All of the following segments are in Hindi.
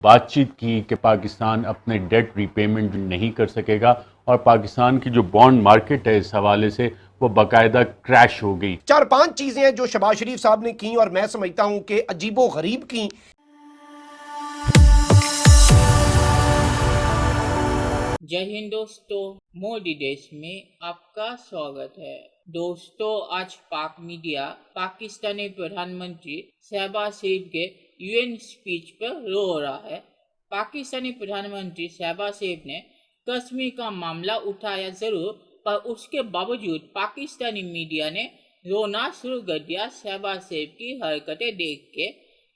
बातचीत की कि पाकिस्तान अपने डेट रीपेमेंट नहीं कर सकेगा और पाकिस्तान की जो बॉन्ड मार्केट है इस हवाले से वो बाकायदा क्रैश हो गई। 4-5 चीजें हैं जो शहबाज शरीफ साहब ने की और मैं समझता हूं कि अजीबो गरीब की। जय हिंद दोस्तों, मोदी देश में आपका स्वागत है। दोस्तों, आज पाक मीडिया पाकिस्तानी प्रधानमंत्री शहबाज शरीफ के यूएन स्पीच पर रो रहा है। पाकिस्तानी प्रधानमंत्री शहबाज शरीफ ने कश्मीर का मामला उठाया जरूर, पर उसके बावजूद पाकिस्तानी मीडिया ने रोना शुरू कर दिया शहबाज शरीफ की हरकतें देख के।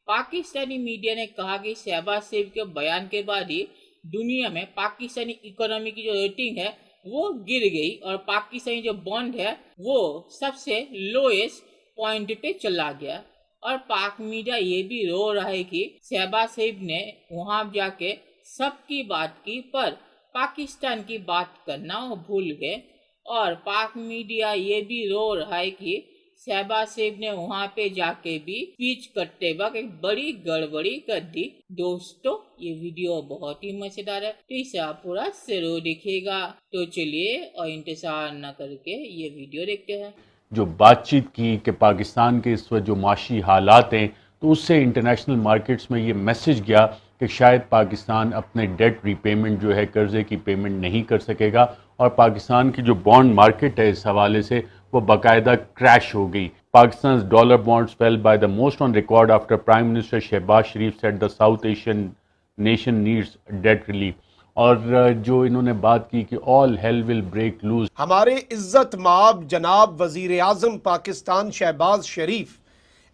पाकिस्तानी मीडिया ने कहा कि शहबाज शरीफ के बयान के बाद ही दुनिया में पाकिस्तानी इकोनॉमी की जो रेटिंग है वो गिर गई और पाकिस्तानी जो बॉन्ड है वो सबसे लोएस्ट पॉइंट पे चला गया। और पाक मीडिया ये भी रो रहा है कि शहबाज शरीफ ने वहां जाके सबकी बात की पर पाकिस्तान की बात करना वो भूल गए। और पाक मीडिया ये भी रो रहा है कि शहबाज शरीफ ने वहां पे जाके भी स्पीच करते वक्त एक बड़ी गड़बड़ी कर दी। दोस्तों, ये वीडियो बहुत ही मजेदार है, तो इसे आप पूरा जरूर देखिएगा। तो चलिए और इंतजार न करके ये वीडियो देखते हैं। जो बातचीत की कि पाकिस्तान के इस वक्त जो माशी हालात हैं तो उससे इंटरनेशनल मार्केट्स में ये मैसेज गया कि शायद पाकिस्तान अपने डेट रीपेमेंट जो है कर्जे की पेमेंट नहीं कर सकेगा और पाकिस्तान की जो बॉन्ड मार्केट है इस हवाले से वो बाकायदा क्रैश हो गई। Pakistan dollar bonds fell by the most on record after prime minister Shehbaz Sharif said the South Asian nation needs debt relief. और जो इन्होंने बात की कि all hell will break loose. हमारे इज्जत माब जनाब वजीर आजम पाकिस्तान शहबाज शरीफ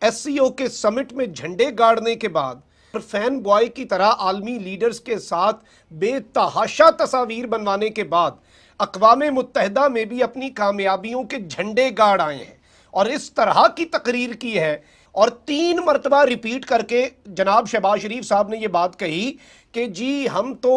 एससीओ के समिट में झंडे गाड़ने के बाद फैन बॉय की तरह आलमी लीडर्स के साथ बेतहाशा तस्वीर बनवाने के बाद अक़वाम मुत्तहिदा में भी अपनी कामयाबियों के झंडे गाड़ आए हैं और इस तरह की तकरीर की है। और 3 मरतबा रिपीट करके जनाब शहबाज शरीफ साहब ने ये बात कही कि जी हम तो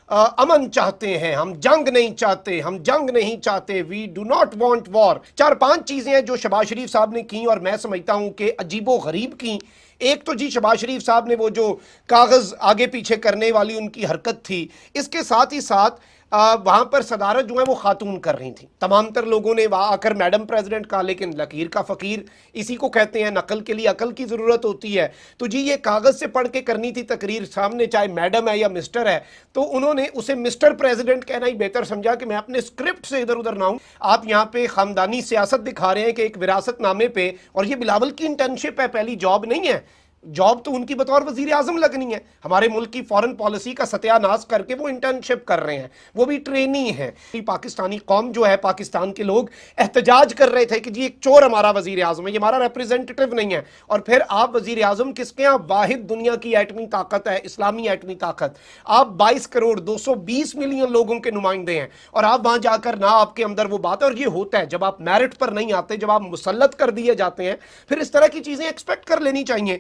अमन चाहते हैं, हम जंग नहीं चाहते, हम जंग नहीं चाहते, we do not want war. 4-5 चीजें हैं जो शहबाज शरीफ साहब ने की और मैं समझता हूं कि अजीबो गरीब की। एक तो जी शहबाज शरीफ साहब ने वो जो कागज आगे पीछे करने वाली उनकी हरकत थी, इसके साथ ही साथ वहां पर सदारत जो है वो खातून कर रही थी। तमाम तर लोगों ने वहां आकर मैडम प्रेसिडेंट कहा, लेकिन लकीर का फकीर इसी को कहते हैं, नकल के लिए अकल की जरूरत होती है। तो जी ये कागज से पढ़ के करनी थी तकरीर, सामने चाहे मैडम है या मिस्टर है, तो उन्होंने उसे मिस्टर प्रेसिडेंट कहना ही बेहतर समझा कि मैं अपने स्क्रिप्ट से इधर उधर ना हूं। आप यहाँ पे खानदानी सियासत दिखा रहे हैं कि एक विरासत नामे पे, और ये बिलावल की इंटर्नशिप है, पहली जॉब नहीं है। जॉब तो उनकी बतौर वजीर आजम लगनी है। हमारे मुल्क की फॉरेन पॉलिसी का सत्यानाश करके वो इंटर्नशिप कर रहे हैं, वो भी ट्रेनी है। पाकिस्तानी कौम जो है, पाकिस्तान के लोग एहतजाज कर रहे थे कि जी एक चोर हमारा वजीर आजम है, ये हमारा रिप्रेजेंटेटिव नहीं है। और फिर आप वजीर आजम किसके यहाँ, वाहिद दुनिया की एटमी ताकत है, इस्लामी एटमी ताकत। आप 22 करोड़ 220 मिलियन लोगों के नुमाइंदे हैं और आप वहां जाकर ना आपके अंदर वो बात है। और ये होता है जब आप मेरिट पर नहीं आते, जब आप मुसल्लत कर दिए जाते हैं, फिर इस तरह की चीजें एक्सपेक्ट कर लेनी चाहिए।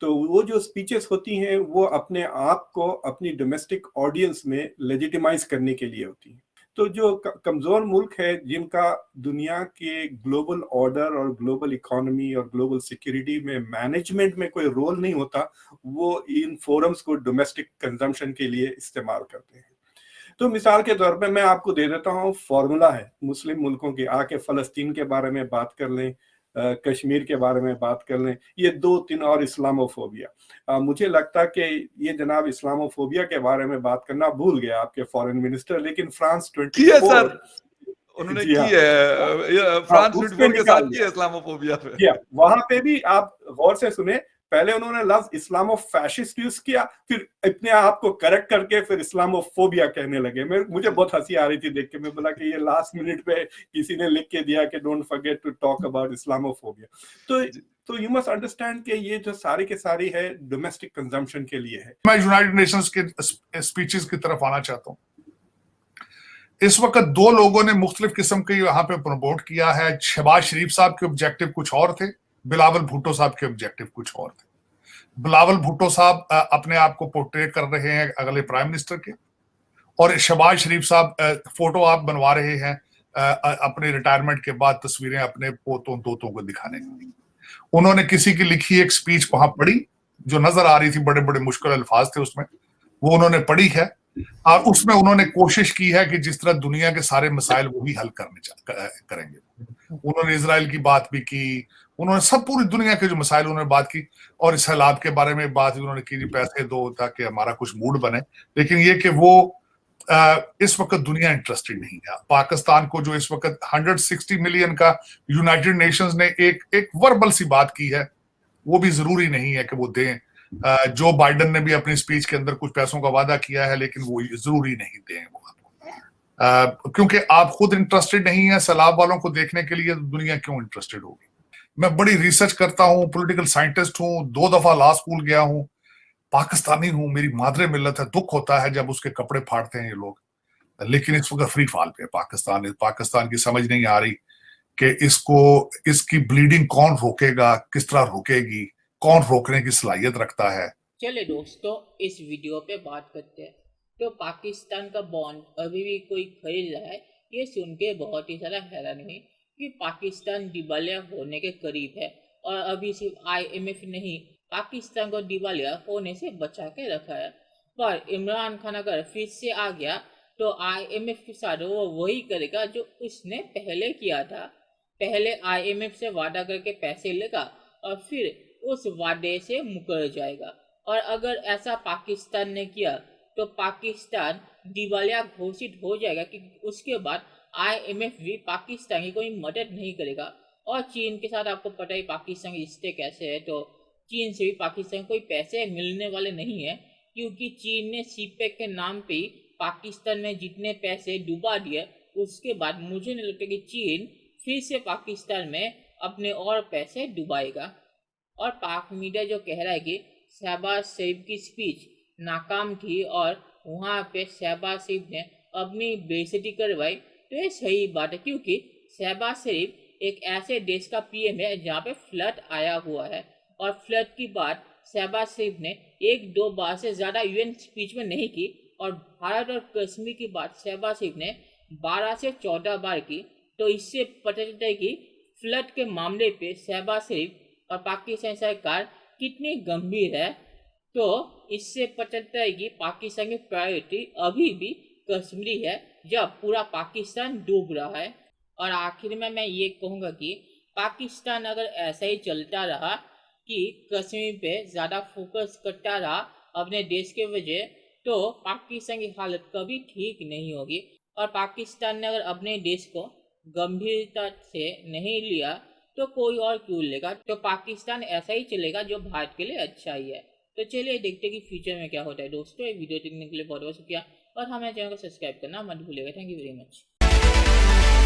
तो वो जो स्पीचेस होती हैं वो अपने आप को अपनी डोमेस्टिक ऑडियंस में लेजिटिमाइज करने के लिए होती हैं। तो जो कमजोर मुल्क है जिनका दुनिया के ग्लोबल ऑर्डर और ग्लोबल इकोनॉमी और ग्लोबल सिक्योरिटी में मैनेजमेंट में कोई रोल नहीं होता, वो इन फोरम्स को डोमेस्टिक कंजम्पशन के लिए इस्तेमाल करते हैं। तो मिसाल के तौर पे मैं आपको दे देता हूँ, फॉर्मूला है मुस्लिम मुल्कों के, आके फलस्तीन के बारे में बात कर लें, कश्मीर के बारे में बात कर लें, ये 2-3 और इस्लामोफोबिया। मुझे लगता कि ये जनाब इस्लामोफोबिया के बारे में बात करना भूल गया आपके फॉरेन मिनिस्टर, लेकिन फ्रांस 24 सर उन्होंने की है, फ्रांस 24 के साथ की है इस्लामोफोबिया पे। वहां पे भी आप गौर से सुने, पहले उन्होंने लफ्ज इस्लामो फैशिस्ट यूज किया, फिर अपने आप को करेक्ट करके फिर इस्लामोफोबिया कहने लगे। मुझे बहुत हंसी आ रही थी देख के, मैं बोला कि ये लास्ट मिनट पे किसी ने लिख के दिया कि don't forget to talk about Islamophobia. तो यू मस्ट अंडरस्टैंड कि ये जो सारी के सारी है डोमेस्टिक कंजम्पशन के लिए है। मैं यूनाइटेड नेशंस के स्पीचेस की तरफ आना चाहता हूँ। इस वक्त 2 लोगों ने मुख्तलिफ किस्म के यहाँ पे प्रमोट किया है। शहबाज शरीफ साहब के ऑब्जेक्टिव कुछ और थे, बिलावल भुट्टो साहब के ऑब्जेक्टिव कुछ और थे। बिलावल भुट्टो साहब अपने आप को पोर्ट्रेट कर रहे हैं अगले प्राइम मिनिस्टर के, और शहबाज शरीफ साहब फोटो आप बनवा रहे हैं अपने रिटायरमेंट के बाद तस्वीरें अपने पोतों दोतों को दिखाने के लिए। उन्होंने किसी की लिखी एक स्पीच वहां पढ़ी जो नजर आ रही थी, बड़े बड़े मुश्किल अल्फाज थे उसमें, वो उन्होंने पढ़ी है और उसमें उन्होंने कोशिश की है कि जिस तरह दुनिया के सारे मसाइल वही हल करेंगे। उन्होंने इजराइल की बात भी की, उन्होंने सब पूरी दुनिया के जो मसाइल उन्होंने बात की, और इस हालात के बारे में बात उन्होंने की, पैसे दो ताकि हमारा कुछ मूड बने। लेकिन ये कि वो इस वक्त दुनिया इंटरेस्टेड नहीं है। पाकिस्तान को जो इस वक्त 160 मिलियन का यूनाइटेड नेशंस ने एक वर्बल सी बात की है, वो भी जरूरी नहीं है कि वो दें। जो बाइडेन ने भी अपनी स्पीच के अंदर कुछ पैसों का वादा किया है, लेकिन वो जरूरी नहीं दें वो आपको, क्योंकि आप खुद इंटरेस्टेड नहीं है सैलाब वालों को देखने के लिए, दुनिया क्यों इंटरेस्टेड होगी। मैं बड़ी रिसर्च करता हूँ, पॉलिटिकल साइंटिस्ट हूँ, 2 दफा लॉ स्कूल गया हूँ, पाकिस्तानी हूँ, मेरी मादरे मिल्लत है, दुख होता है जब उसके कपड़े फाड़ते हैं ये लोग। लेकिन इस वक्त फ्री फॉल पे पाकिस्तान की समझ नहीं आ रही कि इसकी ब्लीडिंग कौन रोकेगा, किस तरह रोकेगी, कौन रोकने की सलाहियत रखता है। चलिए दोस्तों, इस वीडियो पे बात करते हैं। तो पाकिस्तान का बॉन्ड अभी भी कोई खरीद रहा है, ये सुन के बहुत ही ज़्यादा हैरान हुई कि पाकिस्तान दिवालिया होने के करीब है, और अभी सिर्फ IMF नहीं, पाकिस्तान को दिवालिया होने से बचा के रखा है। पर इमरान खान अगर फिर से आ गया तो IMF के साथ वो वही करेगा जो उसने पहले किया था। पहले IMF से वादा करके पैसे लेगा और फिर उस वादे से मुकर जाएगा। और अगर ऐसा पाकिस्तान ने किया तो पाकिस्तान दिवालिया घोषित हो जाएगा कि उसके बाद IMF भी पाकिस्तान की कोई मदद नहीं करेगा। और चीन के साथ आपको पता ही पाकिस्तान के रिश्ते कैसे है, तो चीन से भी पाकिस्तान को कोई पैसे मिलने वाले नहीं है, क्योंकि चीन ने CPEC के नाम पे ही पाकिस्तान में जितने पैसे डुबा दिए, उसके बाद मुझे नहीं लगता कि चीन फिर से पाकिस्तान में अपने और पैसे डुबाएगा। और पाक मीडिया जो कह रहा है कि शहबाज शरीफ की स्पीच नाकाम थी और वहाँ पे शहबाज शरीफ ने अपनी बेइज्जती करवाई, तो ये सही बात है, क्योंकि शहबाज शरीफ एक ऐसे देश का PM है जहाँ पे फ्लड आया हुआ है, और फ्लड की बात शहबाज शरीफ ने 1-2 बार से ज़्यादा UN स्पीच में नहीं की, और भारत और कश्मीर की बात शहबाज शरीफ ने 12 से 14 बार की। तो इससे पता चलता है कि फ्लड के मामले पे शहबाज शरीफ और पाकिस्तान सरकार कितनी गंभीर है। तो इससे पता चलता है कि पाकिस्तान की प्रायोरिटी अभी भी कश्मीरी है, जब पूरा पाकिस्तान डूब रहा है। और आखिर में मैं ये कहूँगा कि पाकिस्तान अगर ऐसा ही चलता रहा कि कश्मीर पे ज़्यादा फोकस करता रहा अपने देश के वजह, तो पाकिस्तान की हालत कभी ठीक नहीं होगी। और पाकिस्तान ने अगर अपने देश को गंभीरता से नहीं लिया तो कोई और क्यों लेगा। तो पाकिस्तान ऐसा ही चलेगा जो भारत के लिए अच्छा ही है। तो चलिए देखते हैं कि फ्यूचर में क्या होता है। दोस्तों, ये वीडियो देखने के लिए बहुत बहुत शुक्रिया, और हमें चैनल को सब्सक्राइब करना मत भूलिएगा। Thank you very much.